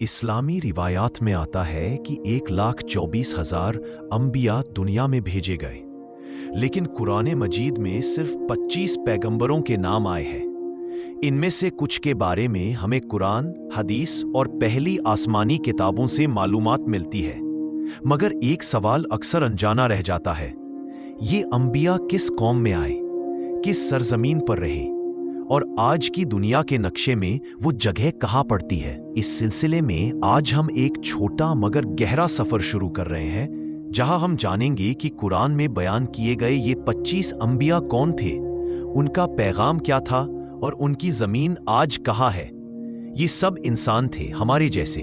اسلامی روایات میں آتا ہے کہ 1,24,000 انبیاء دنیا میں بھیجے گئے، لیکن قرآن مجید میں صرف 25 پیغمبروں کے نام آئے ہیں۔ ان میں سے کچھ کے بارے میں ہمیں قرآن، حدیث اور پہلی آسمانی کتابوں سے معلومات ملتی ہے، مگر ایک سوال اکثر انجانا رہ جاتا ہے: یہ انبیاء کس قوم میں آئے، کس سرزمین پر رہے، اور آج کی دنیا کے نقشے میں وہ جگہ کہاں پڑتی ہے؟ اس سلسلے میں آج ہم ایک چھوٹا مگر گہرا سفر شروع کر رہے ہیں، جہاں ہم جانیں گے کہ قرآن میں بیان کیے گئے یہ 25 انبیاء کون تھے، ان کا پیغام کیا تھا، اور ان کی زمین آج کہاں ہے۔ یہ سب انسان تھے، ہمارے جیسے،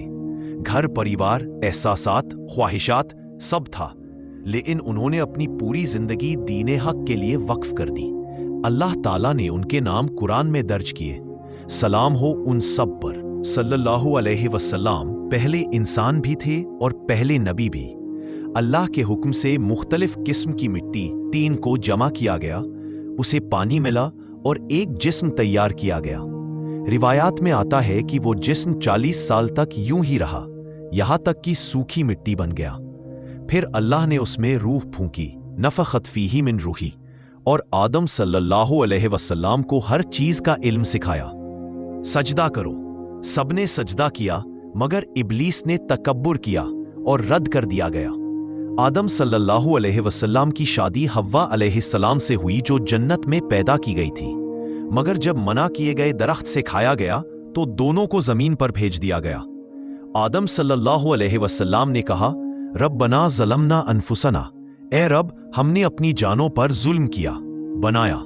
گھر، پریوار، احساسات، خواہشات، سب تھا، لیکن انہوں نے اپنی پوری زندگی دین حق کے لیے وقف کر دی۔ اللہ تعالیٰ نے ان کے نام قرآن میں درج کیے۔ سلام ہو ان سب پر۔ صلی اللہ علیہ وسلم پہلے انسان بھی تھے اور پہلے نبی بھی۔ اللہ کے حکم سے مختلف قسم کی مٹی، طین کو جمع کیا گیا، اسے پانی ملا اور ایک جسم تیار کیا گیا۔ روایات میں آتا ہے کہ وہ جسم 40 سال تک یوں ہی رہا، یہاں تک کہ سوکھی مٹی بن گیا۔ پھر اللہ نے اس میں روح پھونکی، نفخت فیہ من روحی، اور آدم صلی اللہ علیہ وسلم کو ہر چیز کا علم سکھایا۔ سجدہ کرو، سب نے سجدہ کیا، مگر ابلیس نے تکبر کیا اور رد کر دیا گیا۔ آدم صلی اللہ علیہ وسلم کی شادی حوا علیہ السلام سے ہوئی، جو جنت میں پیدا کی گئی تھی، مگر جب منع کیے گئے درخت سے کھایا گیا تو دونوں کو زمین پر بھیج دیا گیا۔ آدم صلی اللہ علیہ وسلم نے کہا: ربنا ظلمنا انفسنا، اے رب، ہم نے اپنی جانوں پر ظلم کیا، بنایا۔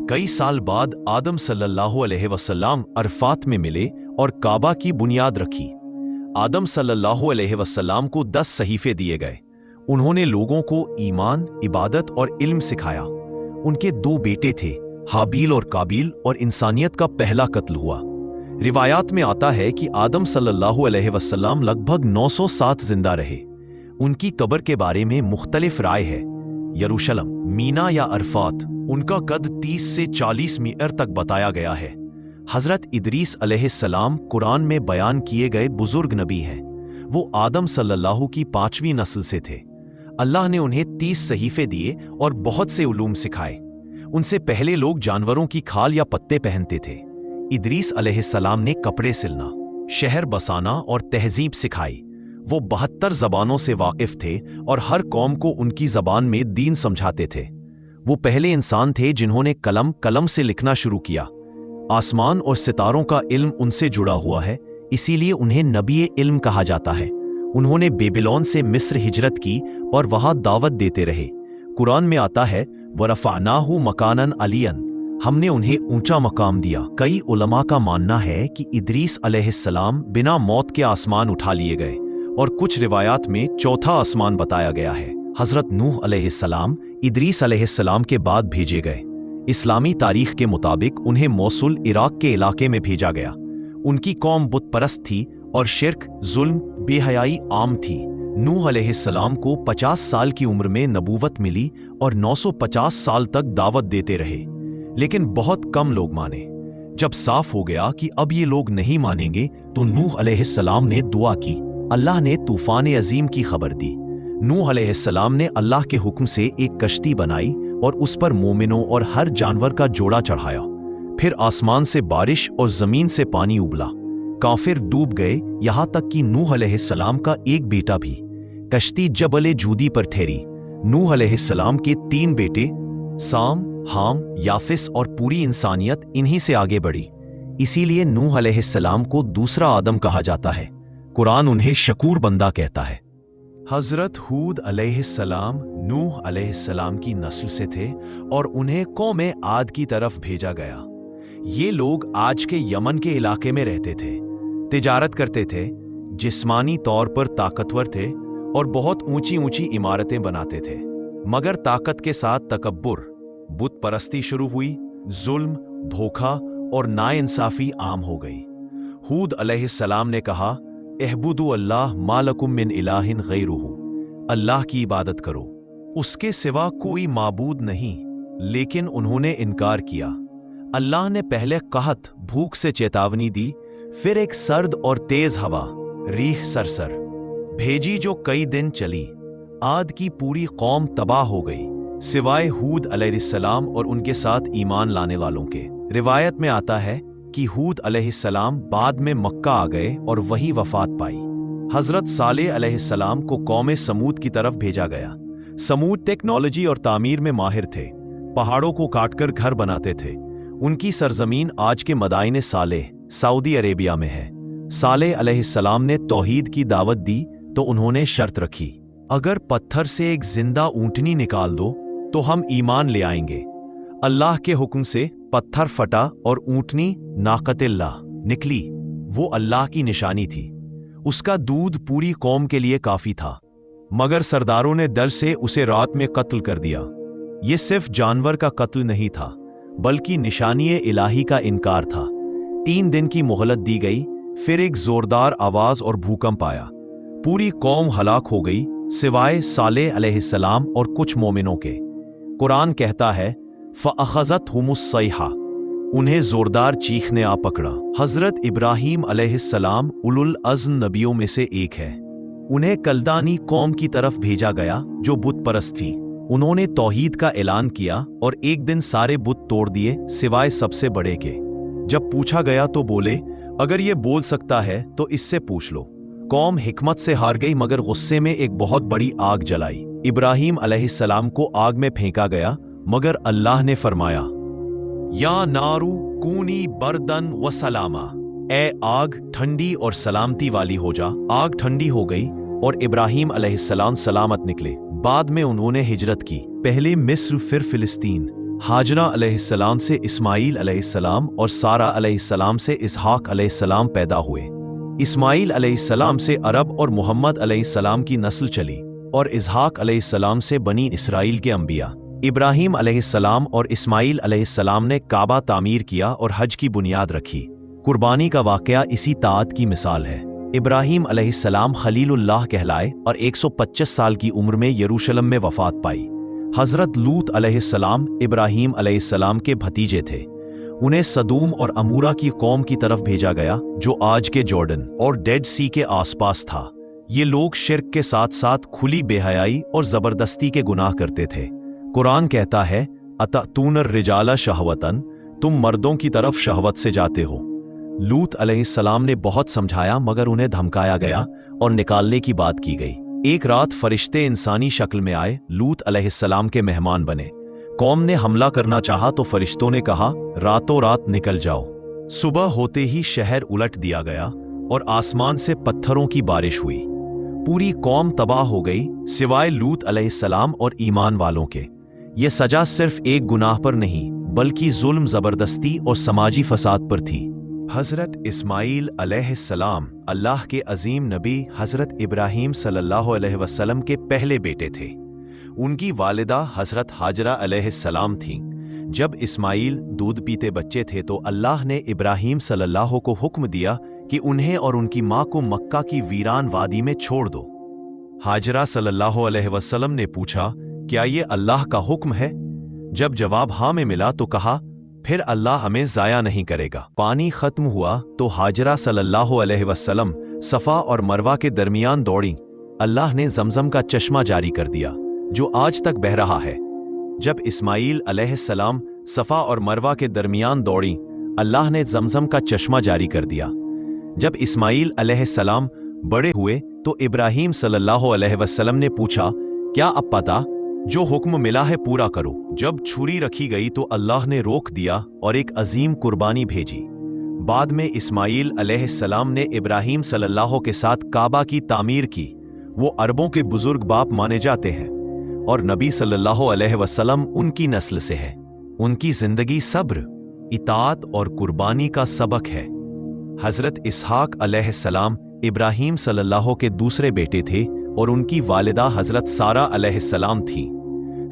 کئی سال بعد آدم صلی اللہ علیہ وسلم عرفات میں ملے اور کعبہ کی بنیاد رکھی۔ آدم صلی اللہ علیہ وسلم کو 10 صحیفے دیے گئے۔ انہوں نے لوگوں کو ایمان، عبادت اور علم سکھایا۔ ان کے 2 بیٹے تھے، حابیل اور قابیل، اور انسانیت کا پہلا قتل ہوا۔ روایات میں آتا ہے کہ آدم صلی اللہ علیہ وسلم لگ بھگ 900 سال زندہ رہے۔ ان کی قبر کے بارے میں مختلف رائے ہے: یروشلم، مینا یا عرفات۔ ان کا قد 30 سے 40 میٹر تک بتایا گیا ہے۔ حضرت ادریس علیہ السلام قرآن میں بیان کیے گئے بزرگ نبی ہیں۔ وہ آدم صلی اللہ کی 5ویں نسل سے تھے۔ اللہ نے انہیں 30 صحیفے دیے اور بہت سے علوم سکھائے۔ ان سے پہلے لوگ جانوروں کی کھال یا پتے پہنتے تھے۔ ادریس علیہ السلام نے کپڑے سلنا، شہر بسانا اور تہذیب سکھائی۔ وہ 72 زبانوں سے واقف تھے اور ہر قوم کو ان کی زبان میں دین سمجھاتے تھے۔ وہ پہلے انسان تھے جنہوں نے قلم سے لکھنا شروع کیا۔ آسمان اور ستاروں کا علم ان سے جڑا ہوا ہے، اسی لیے انہیں نبی علم کہا جاتا ہے۔ انہوں نے بیبلون سے مصر ہجرت کی اور وہاں دعوت دیتے رہے۔ قرآن میں آتا ہے: وَرَفَعْنَاهُ مَكَانًا عَلِيًّا، ہم نے انہیں اونچا مقام دیا۔ کئی علماء کا ماننا ہے کہ ادریس علیہ السلام بنا موت کے آسمان اٹھا لیے گئے، اور کچھ روایات میں 4تھا آسمان بتایا گیا ہے۔ حضرت نوح علیہ السلام ادریس علیہ السلام کے بعد بھیجے گئے۔ اسلامی تاریخ کے مطابق انہیں موصل، عراق کے علاقے میں بھیجا گیا۔ ان کی قوم بت پرست تھی اور شرک، ظلم، بے حیائی عام تھی۔ نوح علیہ السلام کو 50 سال کی عمر میں نبوت ملی اور 950 سال تک دعوت دیتے رہے، لیکن بہت کم لوگ مانے۔ جب صاف ہو گیا کہ اب یہ لوگ نہیں مانیں گے تو نوح علیہ السلام نے دعا کی۔ اللہ نے طوفان عظیم کی خبر دی۔ نوح علیہ السلام نے اللہ کے حکم سے ایک کشتی بنائی اور اس پر مومنوں اور ہر جانور کا جوڑا چڑھایا۔ پھر آسمان سے بارش اور زمین سے پانی ابلا۔ کافر ڈوب گئے، یہاں تک کہ نوح علیہ السلام کا ایک بیٹا بھی۔ کشتی جبل جودی پر ٹھہری۔ نوح علیہ السلام کے 3 بیٹے، سام، حام، یافس، اور پوری انسانیت انہی سے آگے بڑھی۔ اسی لیے نوح علیہ السلام کو دوسرا آدم کہا جاتا ہے۔ قرآن انہیں شکور بندہ کہتا ہے۔ حضرت ہود علیہ السلام نوح علیہ السلام کی نسل سے تھے اور انہیں قوم عاد کی طرف بھیجا گیا۔ یہ لوگ آج کے یمن کے علاقے میں رہتے تھے، تجارت کرتے تھے، جسمانی طور پر طاقتور تھے اور بہت اونچی اونچی عمارتیں بناتے تھے، مگر طاقت کے ساتھ تکبر، بت پرستی شروع ہوئی، ظلم، دھوکہ اور ناانصافی عام ہو گئی۔ ہود علیہ السلام نے کہا: اعبدوا اللہ ما لکم من الہ غیرہ، اللہ کی عبادت کرو، اس کے سوا کوئی معبود نہیں۔ لیکن انہوں نے انکار کیا۔ اللہ نے پہلے قحط، بھوک سے چیتاونی دی، پھر ایک سرد اور تیز ہوا، रीह सरसर भेजी जो कई दिन चली। आद की पूरी कौम तबाह हो गई सिवाय हूद अलैहिस्सलाम और उनके साथ ईमान लाने वालों के। रिवायत में आता है कि हूद अलैहिस्सलाम बाद में मक्का आ गए और वही वफात पाई। हजरत सालेह अलैहिस्सलाम को कौम समूद की तरफ भेजा गया। समूद टेक्नोलॉजी और तामीर में माहिर थे, पहाड़ों को काटकर घर बनाते थे। उनकी सरजमीन आज के मदाइने सालेह सऊदी अरेबिया में है। सालेह अलैहिस्सलाम ने तौहीद की दावत दी तो उन्होंने शर्त रखी, अगर पत्थर से एक जिंदा ऊंटनी निकाल दो तो हम ईमान ले आएंगे। अल्लाह के हुक्म से पत्थर फटा और ऊंटनी नाकतिल्लाह निकली। वो अल्लाह की निशानी थी। उसका दूध पूरी कौम के लिए काफी था, मगर सरदारों ने डर से उसे रात में कत्ल कर दिया। ये सिर्फ जानवर का कत्ल नहीं था, बल्कि निशानी इलाही का इनकार था। 3 दिन की मोहलत दी गई, फिर एक जोरदार आवाज और भूकंप आया। पूरी कौम हलाक हो गई सिवाय सालेह अलैहिस्सलाम और कुछ मोमिनों के। कुरान कहता है फ़अख़ज़तहुमुस्सैहा, उन्हें जोरदार चीखने आ पकड़ा। हजरत इब्राहीम अलैहिस्सलाम उलुल अज़्म नबियों में से एक है। उन्हें कल्दानी कौम की तरफ भेजा गया जो बुत परस्त थी। उन्होंने तौहीद का ऐलान किया और एक दिन सारे बुत तोड़ दिए सिवाय सबसे बड़े के। जब पूछा गया तो बोले, अगर ये बोल सकता है तो इससे पूछ लो। कौम हिकमत से हार गई, मगर गुस्से में एक बहुत बड़ी आग जलाई। इब्राहीम अलैहिस्सलाम को आग में फेंका गया, मगर अल्लाह ने फरमाया, या नारू कूनी बरदन व सलामा, ए आग ठंडी और सलामती वाली हो जा। आग ठंडी हो गई और इब्राहीम अलैहिस्सलाम सलामत निकले। बाद में उन्होंने हिजरत की, पहले मिस्र फिर फिलिस्तीन। हाजरा अलैहिस्सलाम से इस्माईल अलैहिस्सलाम और सारा अलैहिस्सलाम से इसहाक अलैहिस्सलाम पैदा हुए। इस्माईल अलैहिस्सलाम से अरब और मुहम्मद अलैहिस्सलाम की नस्ल चली और इसहाक अलैहिस्सलाम से बनी इसराइल के अंबिया। इब्राहीम अलैहिस्सलाम और इस्माईल अलैहिस्सलाम ने काबा तामीर किया और हज की बुनियाद रखी। कुर्बानी का वाकया इसी ताअत की मिसाल है। इब्राहीम अलैहिस्सलाम खलीलुल्लाह कहलाए और 125 साल की उम्र में यरूशलेम में वफात पाई। हजरत लूत अलैहिस्सलाम इब्राहीम अलैहिस्सलाम के भतीजे थे। उन्हें सदूम और अमूरा की कौम की तरफ भेजा गया जो आज के जॉर्डन और डेड सी के आसपास था। ये लोग शिर्क के साथ साथ खुली बेहयाई और जबरदस्ती के गुनाह करते थे। कुरान कहता है, अतअतूनर रिजाला शहवतन, तुम मर्दों की तरफ शहवत से जाते हो। लूत अलैहिस्सलाम ने बहुत समझाया, मगर उन्हें धमकाया गया और निकालने की बात की गई। एक रात फरिश्ते इंसानी शक्ल में आए, लूत अलैहिस्सलाम के मेहमान बने। कौम ने हमला करना चाहा तो फरिश्तों ने कहा, रातों रात निकल जाओ। सुबह होते ही शहर उलट दिया गया और आसमान से पत्थरों की बारिश हुई। पूरी कौम तबाह हो गई सिवाय लूत अलैहिस्सलाम और ईमान वालों के। ये सजा सिर्फ एक गुनाह पर नहीं, बल्कि जुल्म, जबरदस्ती और समाजी फसाद पर थी। हजरत इस्माईल अलैहिस्सलाम अल्लाह के अजीम नबी हजरत इब्राहीम सल्लल्लाहु अलैहि वसल्लम के पहले बेटे थे। उनकी वालिदा हजरत हाजरा अलैहिस्सलाम थीं। जब इस्माईल दूध पीते बच्चे थे तो अल्लाह ने इब्राहीम सल्लल्लाहु को हुक्म दिया कि उन्हें और उनकी माँ को मक्का की वीरान वादी में छोड़ दो। हाजरा सल्लल्लाहु अलैहि वसल्लम ने पूछा, क्या ये अल्लाह का हुक्म है? जब जवाब हाँ में मिला तो कहा, फिर अल्लाह हमें जाया नहीं करेगा। पानी खत्म हुआ तो हाजरा सल्लल्लाहु अलैहि वसल्लम सफ़ा और मरवा के दरमियान दौड़ी। अल्लाह ने जमजम का चश्मा जारी कर दिया जो आज तक बह रहा है। जब इस्माईल अलैहिस्सलाम सफ़ा और मरवा के दरमियान दौड़ी, अल्लाह ने जमजम का चश्मा जारी कर दिया। जब इस्माईल अलैहिस्सलाम बड़े हुए तो इब्राहीम सल्लल्लाहु अलैहि वसल्लम ने पूछा, क्या अब पता, जो हुक्म मिला है पूरा करो। जब छुरी रखी गई तो अल्लाह ने रोक दिया और एक अजीम कुर्बानी भेजी। बाद में इस्माईल अलैहिस्सलाम ने इब्राहीम सल्लल्लाहु के साथ काबा की तामीर की। वो अरबों के बुजुर्ग बाप माने जाते हैं और नबी सल्लल्लाहु अलैहि वसल्लम उनकी नस्ल से है। उनकी जिंदगी सब्र, इताअत और कुर्बानी का सबक है। हजरत इसहाक अलैहिस्सलाम इब्राहीम सल्लल्लाहु के दूसरे बेटे थे और उनकी वालिदा हजरत सारा अलैहिस्सलाम थी।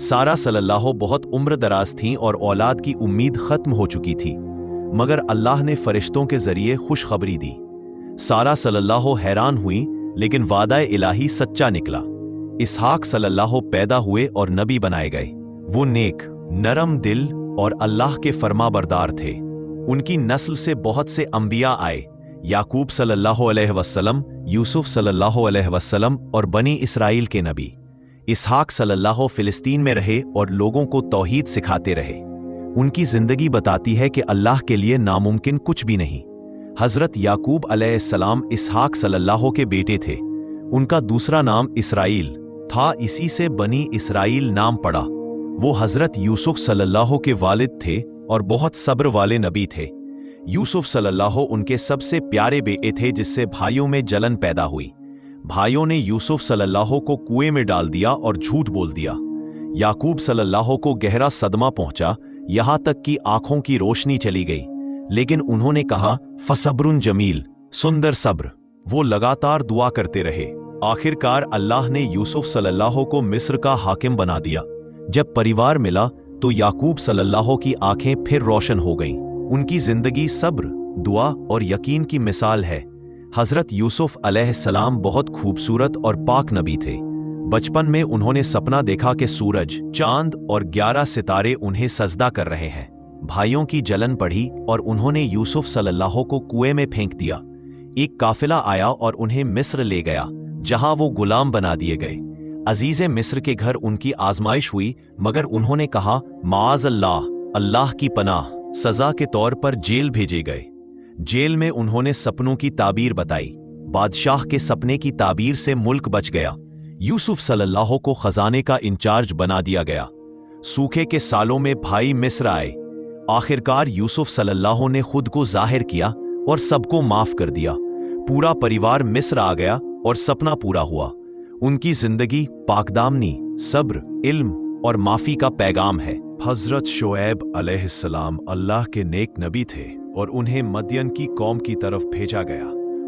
सारा सल्लल्लाहु बहुत उम्र दराज थीं और औलाद की उम्मीद खत्म हो चुकी थी, मगर अल्लाह ने फरिश्तों के जरिए खुशखबरी दी। सारा सल्लल्लाहु हैरान हुई, लेकिन वादा इलाही सच्चा निकला। इसहाक सल्लल्लाहु पैदा हुए और नबी बनाए गए। वो नेक, नरम दिल और अल्लाह के फरमाबरदार थे। उनकी नस्ल से बहुत से अंबिया आए। याकूब सल्लल्लाहु अलैहि वसल्लम, यूसुफ सल्लल्लाहु अलैहि वसल्लम और बनी इसराइल के नबी। इसहाक सल्लल्लाहु फिलिस्तीन में रहे और लोगों को तौहीद सिखाते रहे। उनकी जिंदगी बताती है कि अल्लाह के लिए नामुमकिन कुछ भी नहीं। हजरत याकूब अलैहिस्सलाम इसहाक सल्लल्लाहु के बेटे थे। उनका दूसरा नाम इसराइल था, इसी से बनी इसराइल नाम पड़ा। वो हजरत यूसुफ सल्लल्लाहु के वालिद थे और बहुत सब्र वाले नबी थे। यूसुफ सल्लल्लाहु उनके सबसे प्यारे बेटे थे, जिससे भाइयों में जलन पैदा हुई। भाइयों ने यूसुफ सल्लल्लाहु को कुएं में डाल दिया और झूठ बोल दिया। याकूब सल्लल्लाहु को गहरा सदमा पहुंचा, यहां तक कि आंखों की रोशनी चली गई। लेकिन उन्होंने कहा, फसब्रुन जमील, सुंदर सब्र। वो लगातार दुआ करते रहे। आखिरकार अल्लाह ने यूसुफ सल्लल्लाहु को मिस्र का हाकिम बना दिया। जब परिवार मिला तो याकूब सल्लल्लाहु की आंखें फिर रोशन हो गईं। उनकी जिंदगी सब्र, दुआ और यकीन की मिसाल है। हजरत यूसुफ अलैहिस्सलाम बहुत खूबसूरत और पाक नबी थे। बचपन में उन्होंने सपना देखा कि सूरज, चांद और 11 सितारे उन्हें सजदा कर रहे हैं। भाइयों की जलन पड़ी और उन्होंने यूसुफ सल्लल्लाहु को कुएं में फेंक दिया। एक काफिला आया और उन्हें मिस्र ले गया, जहां वो गुलाम बना दिए गए। अजीज़े मिस्र के घर उनकी आजमाइश हुई, मगर उन्होंने कहा, माज़ अल्लाह, अल्लाह की पनाह। सजा के तौर पर जेल भेजे गए। जेल में उन्होंने सपनों की ताबीर बताई। बादशाह के सपने की ताबीर से मुल्क बच गया। यूसुफ सल्लल्लाहु को खजाने का इंचार्ज बना दिया गया। सूखे के सालों में भाई मिस्र आए। आखिरकार यूसुफ सल्लल्लाहु ने खुद को जाहिर किया और सबको माफ कर दिया। पूरा परिवार मिस्र आ गया और सपना पूरा हुआ। उनकी जिंदगी पाकदामनी, सब्र, इल्म और माफी का पैगाम है। हजरत शुएब अलैहिस्सलाम अल्लाह के नेक नबी थे और उन्हें मदियन की कौम की तरफ भेजा गया।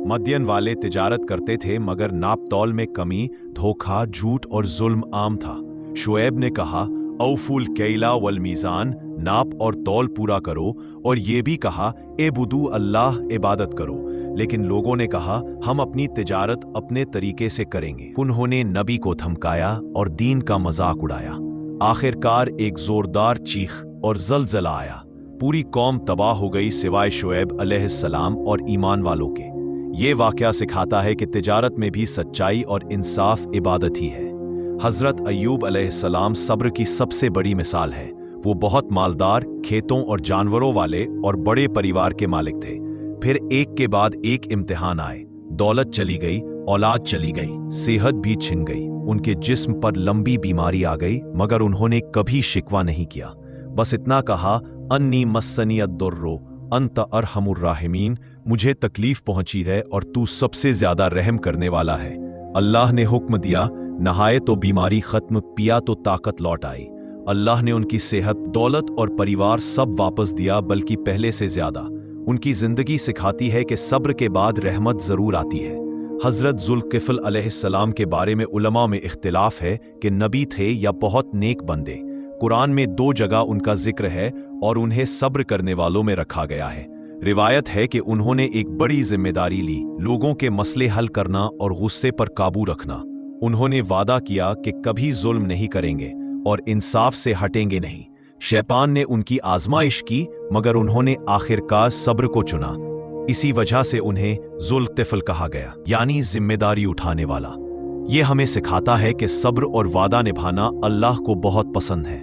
मदियन वाले तिजारत करते थे, मगर नाप तौल में कमी, धोखा, झूठ और जुल्म आम था। शुएब ने कहा, औफुल कैला वल मीज़ान, नाप और तौल पूरा करो, और ये भी कहा, एबुदू अल्लाह, इबादत करो। लेकिन लोगों ने कहा, हम अपनी तिजारत अपने तरीके से करेंगे। उन्होंने नबी को धमकाया और दीन का मजाक उड़ाया। आखिरकार एक जोरदार चीख और जलजला आया। पूरी कौम तबाह हो गई सिवाय शुएब अलैहिस्सलाम और ईमान वालों के। ये वाकया सिखाता है कि तिजारत में भी सच्चाई और इंसाफ इबादत ही है। हजरत अय्यूब अलैहिस्सलाम सब्र की सबसे बड़ी मिसाल है। वो बहुत मालदार, खेतों और जानवरों वाले और बड़े परिवार के मालिक थे। फिर एक के बाद एक इम्तिहान आए। दौलत चली गई, औलाद चली गई, सेहत भी छिन गई। उनके जिस्म पर लंबी बीमारी आ गई, मगर उन्होंने कभी शिकवा नहीं किया। बस इतना कहा, अन्नी मस्सनियत दुर्रो अंत अरहमुर राहिमीन, मुझे तकलीफ पहुंची है और तू सबसे ज्यादा रहम करने वाला है। अल्लाह ने हुक्म दिया, नहाए तो बीमारी खत्म, पिया तो ताकत लौट आई। अल्लाह ने उनकी सेहत, दौलत और परिवार सब वापस दिया, बल्कि पहले से ज्यादा। उनकी जिंदगी सिखाती है कि सब्र के बाद रहमत जरूर आती है। हजरत जुल्किफ्ल अलैहिस्सलाम के बारे में उलमा में इख्तिलाफ है कि नबी थे या बहुत नेक बंदे। कुरान में 2 जगह उनका जिक्र है और उन्हें सब्र करने वालों में रखा गया है। रिवायत है कि उन्होंने एक बड़ी जिम्मेदारी ली, लोगों के मसले हल करना और गुस्से पर काबू रखना। उन्होंने वादा किया कि कभी जुल्म नहीं करेंगे और इंसाफ से हटेंगे नहीं। शैतान ने उनकी आजमाइश की, मगर उन्होंने आखिरकार सब्र को चुना। इसी वजह से उन्हें जुल्किफ्ल कहा गया, यानी जिम्मेदारी उठाने वाला। ये हमें सिखाता है कि सब्र और वादा निभाना अल्लाह को बहुत पसंद है।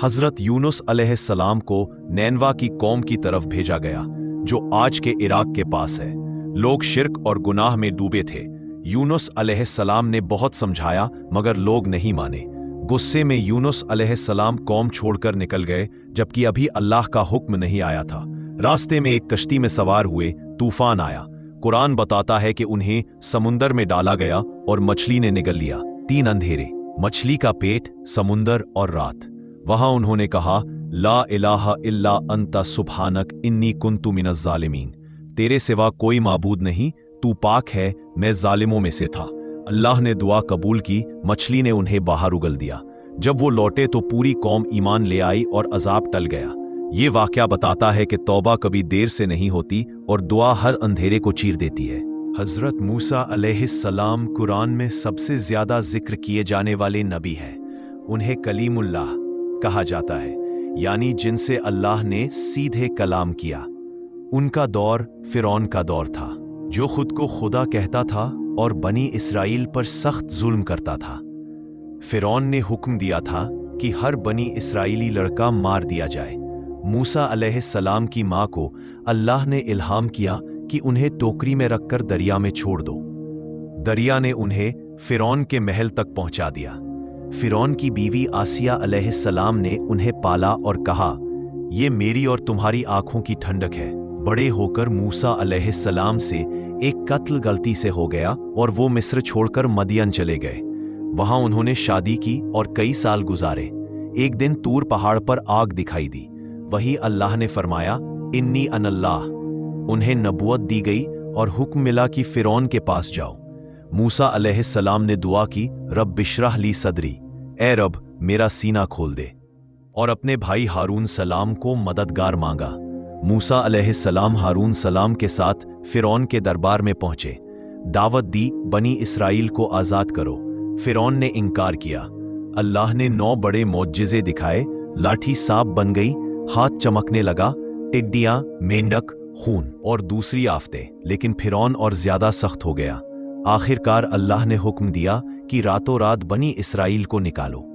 हजरत यूनुस अलैहिस्सलाम को नैनवा की कौम की तरफ भेजा गया, जो आज के इराक के पास है। लोग शिर्क और गुनाह में डूबे थे। यूनुस अलैहिस्सलाम ने बहुत समझाया, मगर लोग नहीं माने। गुस्से में यूनुस अलैहिस्सलाम कौम छोड़कर निकल गए, जबकि अभी अल्लाह का हुक्म नहीं आया था। रास्ते में एक कश्ती में सवार हुए, तूफान आया। कुरान बताता है कि उन्हें समुंदर में डाला गया और मछली ने निगल लिया। 3 अंधेरे, मछली का पेट, समुंदर और रात। वहां उन्होंने कहा, ला इलाहा इल्ला अंता सुब्हानक इन्नी कुन्तु मिनज़ ज़ालिमीन। तेरे सिवा कोई माबूद नहीं, तू पाक है, मैं जालिमों में से था। अल्लाह ने दुआ कबूल की, मछली ने उन्हें बाहर उगल दिया। जब वो लौटे तो पूरी कौम ईमान ले आई और अजाब टल गया। ये वाकया बताता है कि तौबा कभी देर से नहीं होती और दुआ हर अंधेरे को चीर देती है। हजरत मूसा अलैहिस्सलाम कुरान में सबसे ज्यादा जिक्र किए जाने वाले नबी हैं। उन्हें कलीमुल्लाह कहा जाता है, यानी जिनसे अल्लाह ने सीधे कलाम किया। उनका दौर फिरौन का दौर था, जो खुद को खुदा कहता था और बनी इसराइल पर सख्त जुल्म करता था। फिरौन ने हुक्म दिया था कि हर बनी इसराइली लड़का मार दिया जाए। मूसा अलैहिस्सलाम की माँ को अल्लाह ने इल्हाम किया कि उन्हें टोकरी में रखकर दरिया में छोड़ दो। दरिया ने उन्हें फिरौन के महल तक पहुंचा दिया। फिरौन की बीवी आसिया अलैहिस्सलाम ने उन्हें पाला और कहा, ये मेरी और तुम्हारी आंखों की ठंडक है। बड़े होकर मूसा अलैहिस्सलाम से एक कत्ल गलती से हो गया और वो मिस्र छोड़कर मदियन चले गए। वहां उन्होंने शादी की और कई साल गुजारे। एक दिन तूर पहाड़ पर आग दिखाई दी। वही अल्लाह ने फरमाया, इन्नी अनल्लाह। उन्हें नबुवत दी गई और हुक्म मिला कि फिरौन के पास जाओ। मूसा अलैहिस्सलाम ने दुआ की, रब बिशरह ली सदरी, ए रब मेरा सीना खोल दे, और अपने भाई हारून सलाम को मददगार मांगा। मूसा अलैहिस्सलाम हारून सलाम के साथ फिरौन के दरबार में पहुंचे। दावत दी, बनी इसराइल को आजाद करो। फिरौन ने इनकार किया। अल्लाह ने 9 बड़े मौजज़े दिखाए। लाठी सांप बन गई, हाथ चमकने लगा, टिड्डियां, मेंढक, खून और दूसरी आफतें। लेकिन फिरौन और ज्यादा सख्त हो गया। आखिरकार अल्लाह ने हुक्म दिया कि रातों रात बनी इसराइल को निकालो।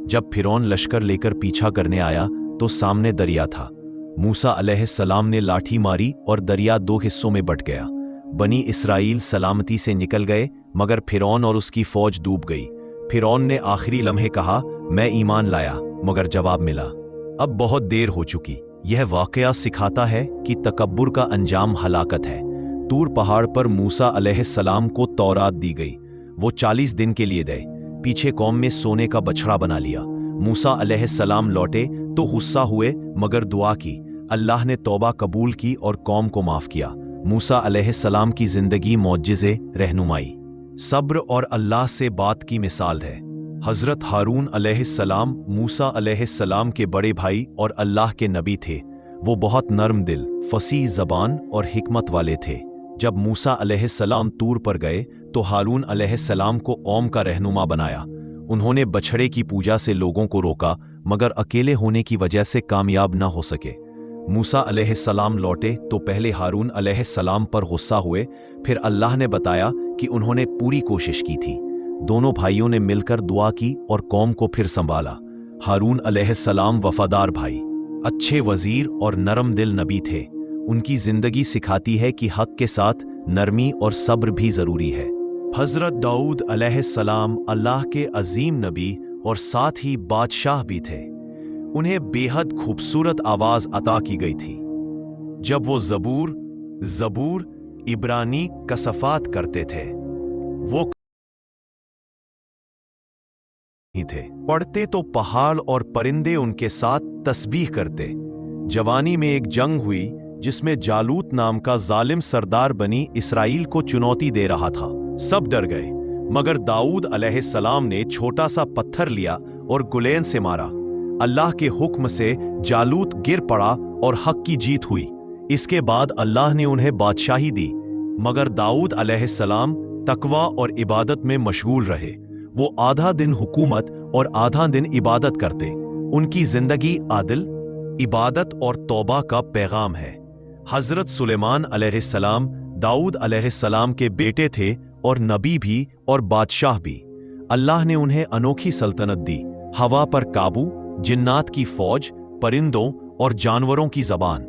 जब फिरौन लश्कर लेकर पीछा करने आया तो सामने दरिया था। मूसा अलैहिस्सलाम ने लाठी मारी और दरिया 2 हिस्सों में बट गया। बनी इसराइल सलामती से निकल गए, मगर फिरौन और उसकी फौज डूब गई। फिरौन ने आखिरी लम्हे कहा, मैं ईमान लाया, मगर जवाब मिला, अब बहुत देर हो चुकी। यह वाकया सिखाता है कि तकब्बुर का अंजाम हलाकत है। तूर पहाड़ पर मूसा अलैहिस्सलाम को तौरात दी गई। वो 40 दिन के लिए गए। पीछे कौम में सोने का बछड़ा बना लिया। मूसा अलैहिस्सलाम लौटे तो गुस्सा हुए, मगर दुआ की। अल्लाह ने तौबा कबूल की और कौम को माफ किया। मूसा अलैहिस्सलाम की जिंदगी मौजिज़े, रहनुमाई, सब्र और अल्लाह से बात की मिसाल है। हजरत हारून अलैहिस्सलाम मूसा अलैहिस्सलाम के बड़े भाई और अल्लाह के नबी थे। वो बहुत नर्म दिल, फसीह ज़बान और हिकमत वाले थे। जब मूसा अलैहिस्सलाम तूर पर गए तो हारून अलैहिस्सलाम को कौम का रहनुमा बनाया। उन्होंने बछड़े की पूजा से लोगों को रोका, मगर अकेले होने की वजह से कामयाब न हो सके। मूसा अलैहिस्सलाम लौटे तो पहले हारून अलैहिस्सलाम पर गुस्सा हुए, फिर अल्लाह ने बताया कि उन्होंने पूरी कोशिश की थी। दोनों भाइयों ने मिलकर दुआ की और कौम को फिर संभाला। हारून अलैहिस्सलाम वफादार भाई, अच्छे वजीर और नरम दिल नबी थे। उनकी जिंदगी सिखाती है कि हक के साथ नरमी और सब्र भी जरूरी है। हजरत दाऊद अलैहिस्सलाम अल्लाह के अजीम नबी और साथ ही बादशाह भी थे। उन्हें बेहद खूबसूरत आवाज अता की गई थी। जब वो जबूर इब्रानी कसफात करते थे, वो थे पढ़ते तो पहाड़ और परिंदे उनके साथ तस्बीह करते। जवानी में एक जंग हुई जिसमें जालूत नाम का जालिम सरदार बनी इसराइल को चुनौती दे रहा था। सब डर गए, मगर दाऊद अलैहिस्सलाम ने छोटा सा पत्थर लिया और गुलेन से मारा। अल्लाह के हुक्म से जालूत गिर पड़ा और हक की जीत हुई। इसके बाद अल्लाह ने उन्हें बादशाही दी, मगर दाऊद अलैहिस्सलाम तकवा और इबादत में मशगूल रहे। वो आधा दिन हुकूमत और आधा दिन इबादत करते। उनकी जिंदगी आदिल, इबादत और तौबा का पैगाम है। हजरत सुलेमान अलैहिस्सलाम दाऊद अलैहिस्सलाम के बेटे थे और नबी भी और बादशाह भी। अल्लाह ने उन्हें अनोखी सल्तनत दी, हवा पर काबू, जिन्नात की फौज, परिंदों और जानवरों की जबान।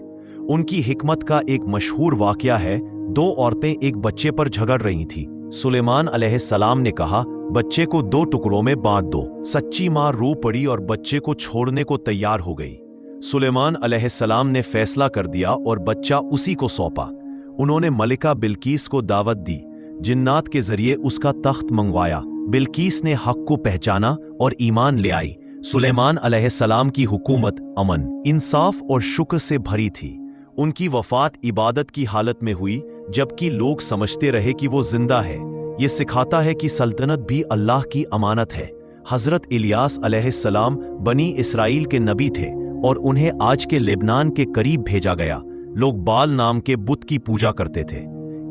उनकी हिकमत का एक मशहूर वाकया है। 2 औरतें एक बच्चे पर झगड़ रही थीं। सुलेमान अलैहिस्सलाम ने कहा, बच्चे को 2 टुकड़ों में बांट दो। सच्ची मां रो पड़ी और बच्चे को छोड़ने को तैयार हो गई। सुलेमान अलैहिस्सलाम ने फैसला कर दिया और बच्चा उसी को सौंपा। उन्होंने मलिका बिल्कीस को दावत दी, जिन्नात के जरिए उसका तख्त मंगवाया। बिल्कीस ने हक को पहचाना और ईमान ले आई। सुलेमान अलैहिस्सलाम की हुकूमत अमन, इंसाफ और शुक्र से भरी थी। उनकी वफात इबादत की हालत में हुई, जबकि लोग समझते रहे कि वो जिंदा है। ये सिखाता है कि सल्तनत भी अल्लाह की अमानत है। हजरत इलियास अलैहिस्सलाम बनी इसराइल के नबी थे और उन्हें आज के लेबनान के करीब भेजा गया। लोग बाल नाम के बुत की पूजा करते थे।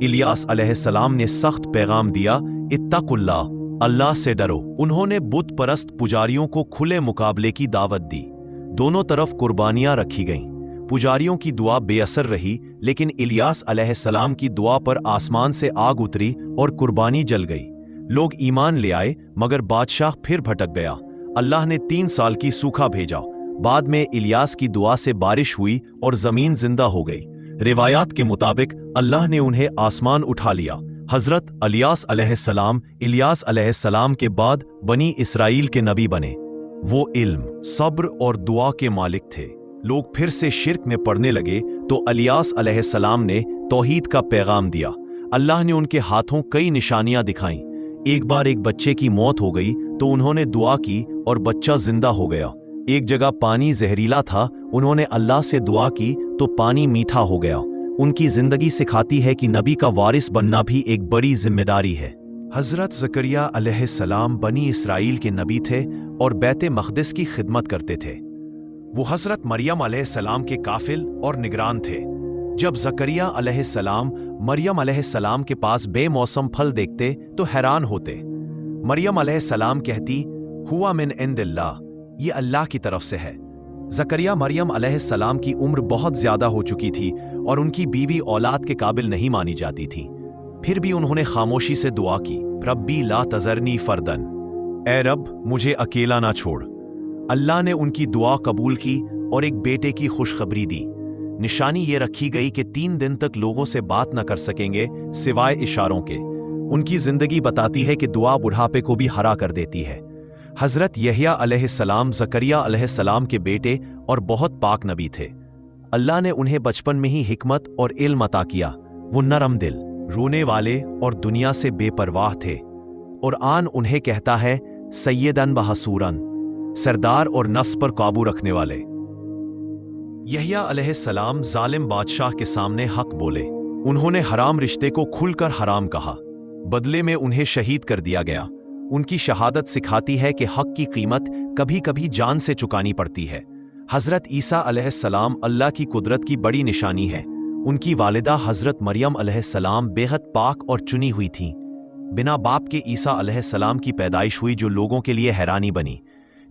इलियास अलैहिस्सलाम ने सख्त पैगाम दिया, इत्तकुल्लाह, अल्लाह से डरो। उन्होंने बुत परस्त पुजारियों को खुले मुकाबले की दावत दी। दोनों तरफ कुर्बानियां रखी गईं। पुजारियों की दुआ बेअसर रही, लेकिन इलियास अलैहिस्सलाम की दुआ पर आसमान से आग उतरी और कुर्बानी जल गई। लोग ईमान ले आए, मगर बादशाह फिर भटक गया। अल्लाह ने 3 साल की सूखा भेजा। बाद में इलियास की दुआ से बारिश हुई और जमीन जिंदा हो गई। रिवायात के मुताबिक अल्लाह ने उन्हें आसमान उठा लिया। हजरत इलियास अलैहिस्सलाम के बाद बनी इसराइल के नबी बने। वो इल्म, सब्र और दुआ के मालिक थे। लोग फिर से शिर्क में पड़ने लगे तो इलियास अलैहिस्सलाम ने तौहीद का पैगाम दिया। अल्लाह ने उनके हाथों कई निशानियां दिखाईं। एक बार एक बच्चे की मौत हो गई तो उन्होंने दुआ की और बच्चा जिंदा हो गया। एक जगह पानी जहरीला था, उन्होंने अल्लाह से दुआ की तो पानी मीठा हो गया। उनकी जिंदगी सिखाती है कि नबी का वारिस बनना भी एक बड़ी जिम्मेदारी है। हजरत ज़करिया अलैहिस्सलाम बनी इसराइल के नबी थे और बैते मक़दिस की खिदमत करते थे। वो हजरत मरियम अलैहिस्सलाम के काफिल और निगरान थे। जब ज़करिया अलैहिस्सलाम मरियम अलैहिस्सलाम के पास बेमौसम फल देखते तो हैरान होते। मरियम अलैहिस्सलाम कहती, हुआ मिन इंदिल्लाह, ये अल्लाह की तरफ से है। ज़करिया मरियम अलैहिस्सलाम की उम्र बहुत ज्यादा हो चुकी थी और उनकी बीवी औलाद के काबिल नहीं मानी जाती थी। फिर भी उन्होंने खामोशी से दुआ की, रब्बी ला तज़रनी फर्दन, ए रब मुझे अकेला ना छोड़। अल्लाह ने उनकी दुआ कबूल की और एक बेटे की खुशखबरी दी। निशानी ये रखी गई कि 3 दिन तक लोगों से बात न कर सकेंगे सिवाय इशारों के। उनकी जिंदगी बताती है कि दुआ बुढ़ापे को भी हरा कर देती है। हजरत यहया अलैहिस्सलाम ज़करिया अलैहिस्सलाम के बेटे और बहुत पाक नबी थे। अल्लाह ने उन्हें बचपन में ही हिकमत और इल्म अता किया। वो नरम दिल, रोने वाले और दुनिया से बेपरवाह थे। कुरान उन्हें कहता है सैयदन व हसूरन, सरदार और नफ्स पर काबू रखने वाले। यहया अलैहिस्सलाम जालिम बादशाह के सामने हक बोले। उन्होंने हराम रिश्ते को खुलकर हराम कहा। बदले में उन्हें शहीद कर दिया गया। उनकी शहादत सिखाती है कि हक की कीमत कभी कभी जान से चुकानी पड़ती है। हजरत ईसा अलैहिस्सलाम अल्लाह की कुदरत की बड़ी निशानी है। उनकी वालिदा हजरत मरियम अलैहिस्सलाम बेहद पाक और चुनी हुई थीं। बिना बाप के ईसा अलैहिस्सलाम की पैदाइश हुई, जो लोगों के लिए हैरानी बनी।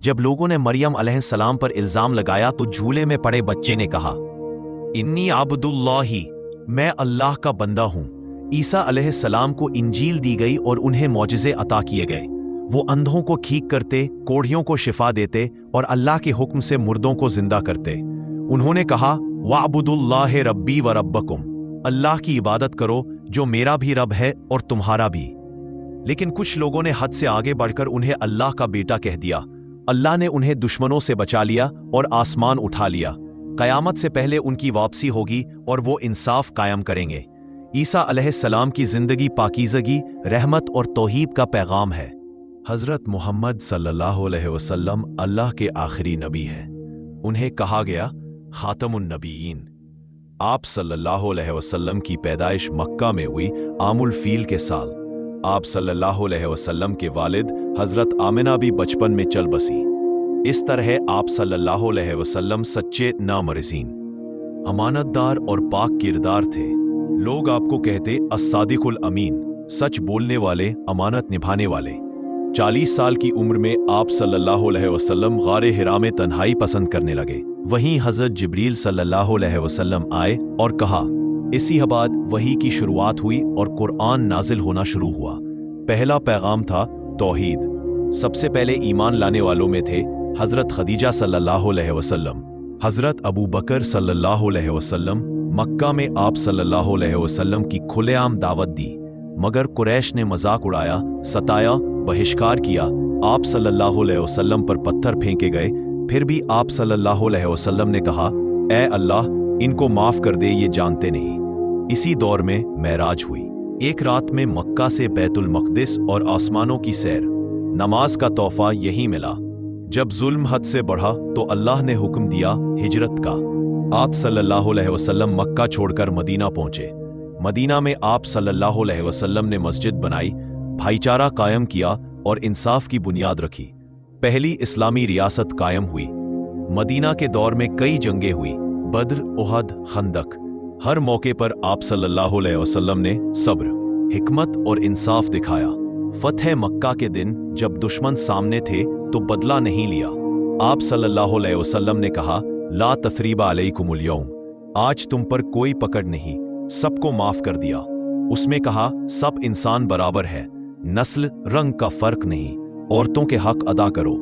जब लोगों ने मरियम अलैहिस्सलाम पर इल्जाम लगाया तो झूले में पड़े बच्चे ने कहा, इन्नी आबदुल्लाही, मैं अल्लाह का बंदा हूं। ईसा अलैहिस्सलाम को इंजील दी गई और उन्हें मौजिज़े अता किए गए। वो अंधों को ठीक करते, कोढ़ियों को शिफा देते और अल्लाह के हुक्म से मुर्दों को जिंदा करते। उन्होंने कहा, वाबुदुल्लाह रब्बी व रब्बकुम, अल्लाह की इबादत करो जो मेरा भी रब है और तुम्हारा भी। लेकिन कुछ लोगों ने हद से आगे बढ़कर उन्हें अल्लाह का बेटा कह दिया। अल्लाह ने उन्हें दुश्मनों से बचा लिया और आसमान उठा लिया। कयामत से पहले उनकी वापसी होगी और वो इंसाफ कायम करेंगे। ईसा अलैहिस्सलाम की जिंदगी पाकीज़गी, रहमत और तौहीद का पैगाम है। हजरत मोहम्मद सल्लल्लाहु अलैहि वसल्लम अल्लाह के आखिरी नबी हैं। उन्हें कहा गया खातमुन नबीयीन। आप सल्लल्लाहु अलैहि वसल्लम की पैदाइश मक्का में हुई आमुल फील के साल। आप सल्लल्लाहु अलैहि वसल्लम के वालिद हजरत आमिना भी बचपन में चल बसी। इस तरह आप सल्लल्लाहु अलैहि वसल्लम सच्चे नामरज़ीन, अमानतदार और पाक किरदार थे। लोग आपको कहते अस्सादिकुल अमीन, सच बोलने वाले, अमानत निभाने वाले। 40 साल की उम्र में आप सल्लल्लाहु अलैहि वसल्लम गारे हिरा में तन्हाई पसंद करने लगे। वहीं हजरत जिब्रील सल्लल्लाहु अलैहि वसल्लम आए और कहा। इसी बाद वही की शुरुआत हुई और कुरान नाजिल होना शुरू हुआ। पहला पैगाम था तौहीद। सबसे पहले ईमान लाने वालों में थे हजरत खदीजा सल्लल्लाहु अलैहि वसल्लम, हजरत अबू बकर सल्लल्लाहु अलैहि वसल्लम। मक्का में आप सल्लल्लाहु अलैहि वसल्लम की खुलेआम दावत दी, मगर कुरैश ने मजाक उड़ाया, सताया, बहिष्कार किया। आप सल्लल्लाहु अलैहि वसल्लम पर पत्थर फेंके गए। फिर भी आप सल्लल्लाहु अलैहि वसल्लम ने कहा, ए अल्लाह, इनको माफ कर दे, ये जानते नहीं। इसी दौर में मेराज हुई। एक रात में मक्का से बैतुल मक़दिस और आसमानों की सैर। नमाज का तोहफा यही मिला। जब जुल्म हद से बढ़ा तो अल्लाह ने हुक्म दिया हिजरत का। आप सल्लल्लाहु अलैहि वसल्लम मक्का छोड़कर मदीना पहुंचे। मदीना में आप सल्लल्लाहु अलैहि वसल्लम ने मस्जिद बनाई, भाईचारा कायम किया और इंसाफ की बुनियाद रखी। पहली इस्लामी रियासत कायम हुई। मदीना के दौर में कई जंगें हुई, बद्र, उहद, खंदक। हर मौके पर आप सल्लल्लाहु अलैहि वसल्लम ने सब्र, हिकमत और इंसाफ दिखाया। फतह मक्का के दिन जब दुश्मन सामने थे तो बदला नहीं लिया। आप सल्लल्लाहु अलैहि वसल्लम ने कहा, ला तथरीबा अलैकुमुल यौम, आज तुम पर कोई पकड़ नहीं, सबको माफ कर दिया। उसमें कहा, सब इंसान बराबर है, नस्ल रंग का फर्क नहीं। औरतों के हक अदा करो,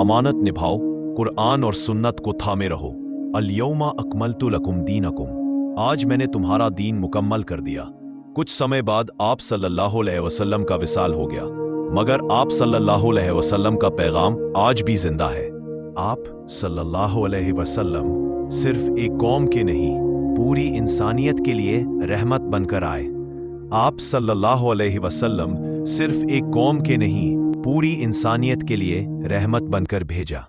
अमानत निभाओ, कुरान और सुन्नत को थामे रहो। अल-यौमा अकमलतु लकुम दीनकुम, आज मैंने तुम्हारा दीन मुकम्मल कर दिया। कुछ समय बाद आप सल्लल्लाहु अलैहि वसल्लम का विसाल हो गया, मगर आप सल्लल्लाहु अलैहि वसल्लम का पैगाम आज भी जिंदा है। आप सल्लल्लाहु अलैहि वसल्लम सिर्फ एक कौम के नहीं, पूरी इंसानियत के लिए रहमत बनकर आए। आप सल्लल्लाहु अलैहि वसल्लम सिर्फ एक कौम के नहीं, पूरी इंसानियत के लिए रहमत बनकर भेजा।